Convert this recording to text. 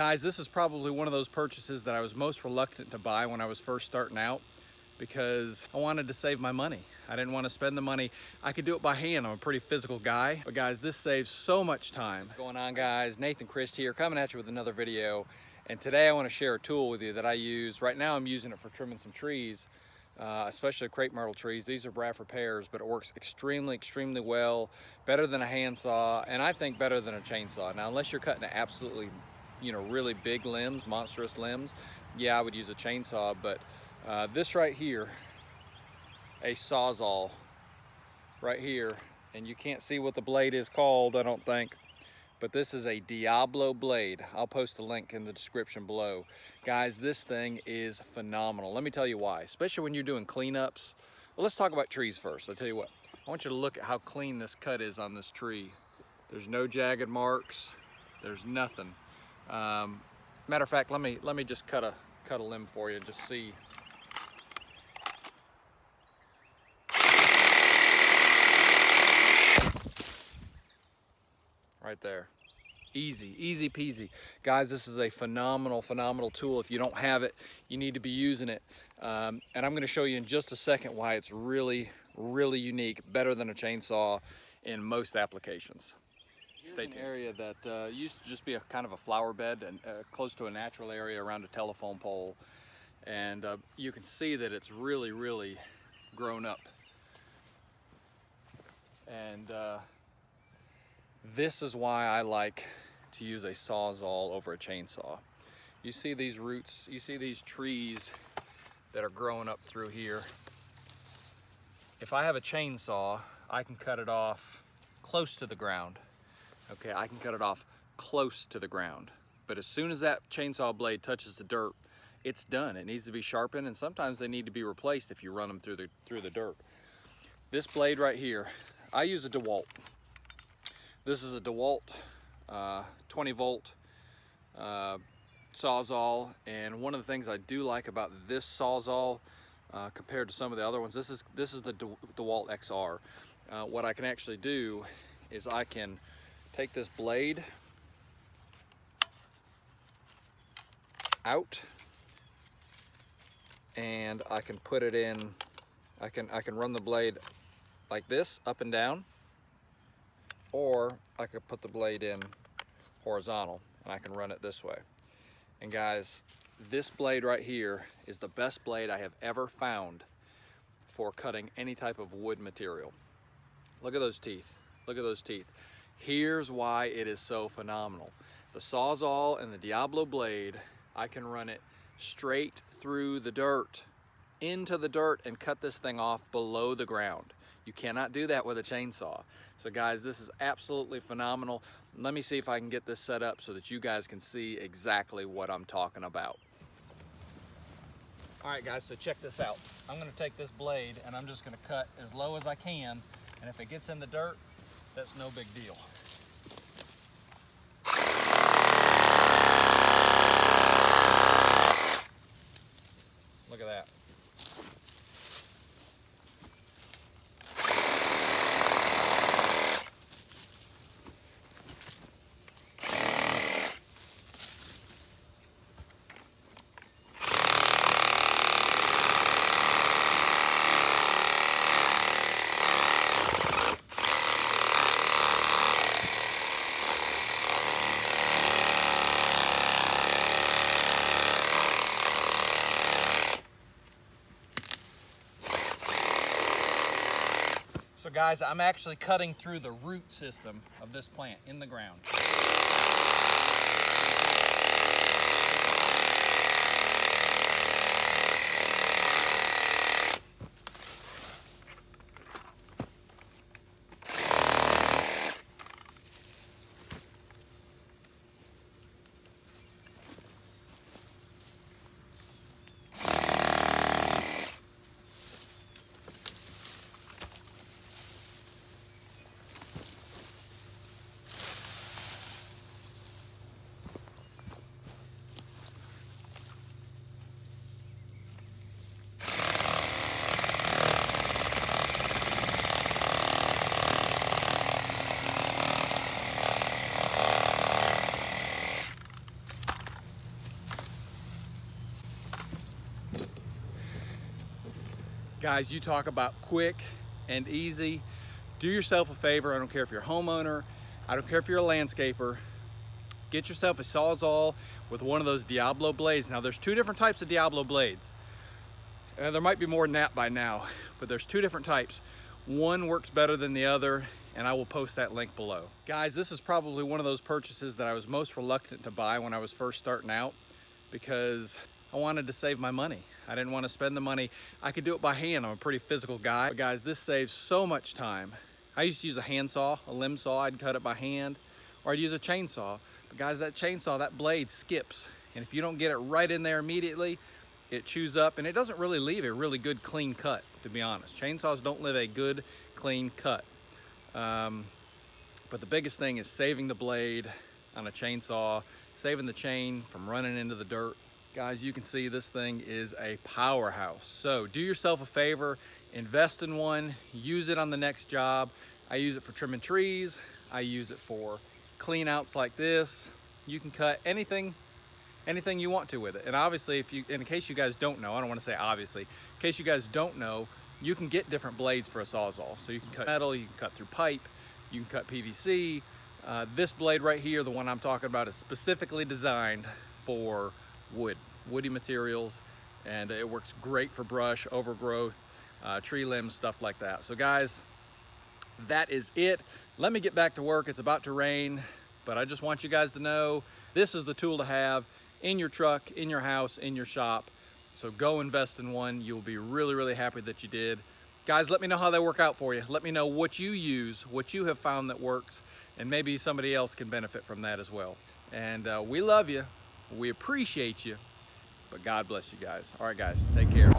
Guys, this is probably one of those purchases that I was most reluctant to buy when I was first starting out because I wanted to save my money. I didn't want to spend the money. I could do it by hand. I'm a pretty physical guy. But guys, this saves so much time. What's going on, guys? Nathan Christ here, coming at you with another video. And today I want to share a tool with you that I use. Right now I'm using it for trimming some trees, especially crepe myrtle trees. These are Bradford pears, but it works extremely well, better than a handsaw, and I think better than a chainsaw. Now, unless you're cutting absolutely, really big limbs, monstrous limbs, yeah, I would use a chainsaw, but this right here, a Sawzall right here, and you can't see what the blade is called, I don't think, but this is a Diablo blade. I'll post a link in the description below. Guys, this thing is phenomenal. Let me tell you why, especially when you're doing cleanups. Well, let's talk about trees first. I'll tell you what, I want you to look at how clean this cut is on this tree. There's no jagged marks, there's nothing. Matter of fact, let me just cut a limb for you and just see. Right there. Easy peasy. Guys, this is a phenomenal tool. If you don't have it, you need to be using it. And I'm going to show you in just a second why it's really unique, better than a chainsaw in most applications. Stay tuned. An area that used to just be a kind of a flower bed and close to a natural area around a telephone pole. And you can see that it's really grown up. And this is why I like to use a Sawzall over a chainsaw. You see these roots, you see these trees that are growing up through here. If I have a chainsaw, I can cut it off close to the ground. Okay, I can cut it off close to the ground. But as soon as that chainsaw blade touches the dirt, it's done. It needs to be sharpened, and sometimes they need to be replaced if you run them through the dirt. This blade right here, I use a Dewalt. This is a Dewalt 20 volt Sawzall, and one of the things I do like about this Sawzall compared to some of the other ones, this is the Dewalt XR. What I can actually do is I can take this blade out and I can put it in, I can run the blade like this, up and down, or I could put the blade in horizontal and I can run it this way. And guys, this blade right here is the best blade I have ever found for cutting any type of wood material. Look at those teeth. Look at those teeth. Here's why it is so phenomenal. The Sawzall and the Diablo blade, I can run it straight through the dirt, into the dirt, and cut this thing off below the ground. You cannot do that with a chainsaw. So guys, this is absolutely phenomenal. Let me see if I can get this set up so that you guys can see exactly what I'm talking about. All right guys, so check this out. I'm gonna take this blade and I'm just gonna cut as low as I can, and if it gets in the dirt, that's no big deal. Look at that. So guys, I'm actually cutting through the root system of this plant in the ground. Guys, you talk about quick and easy. Do yourself a favor. I don't care if you're a homeowner. I don't care if you're a landscaper. Get yourself a Sawzall with one of those Diablo blades. Now there's two different types of Diablo blades. There might be more than that by now, but there's two different types. One works better than the other, and I will post that link below. Guys, this is probably one of those purchases that I was most reluctant to buy when I was first starting out because I wanted to save my money. I didn't want to spend the money. I could do it by hand. I'm a pretty physical guy. But guys, this saves so much time. I used to use a handsaw, a limb saw. I'd cut it by hand, or I'd use a chainsaw. But guys, that chainsaw, that blade skips. And if you don't get it right in there immediately, it chews up, and it doesn't really leave a really good clean cut, to be honest. Chainsaws don't leave a good clean cut. But the biggest thing is saving the blade on a chainsaw, saving the chain from running into the dirt. Guys, you can see this thing is a powerhouse. So do yourself a favor, invest in one, use it on the next job. I use it for trimming trees. I use it for clean outs like this. You can cut anything you want to with it. And obviously, in case you guys don't know, I don't want to say obviously, in case you guys don't know, you can get different blades for a Sawzall. So you can cut metal, you can cut through pipe, you can cut PVC. This blade right here, the one I'm talking about, is specifically designed for woody materials, and it works great for brush, overgrowth, tree limbs, stuff like that. So guys, that is it. Let me get back to work. It's about to rain, but I just want you guys to know this is the tool to have in your truck, in your house, in your shop. So go invest in one. You'll be really, really happy that you did. Guys, let me know how they work out for you. Let me know what you use, what you have found that works, and maybe somebody else can benefit from that as well. And we love you. We appreciate you. But God bless you guys. All right, guys, take care.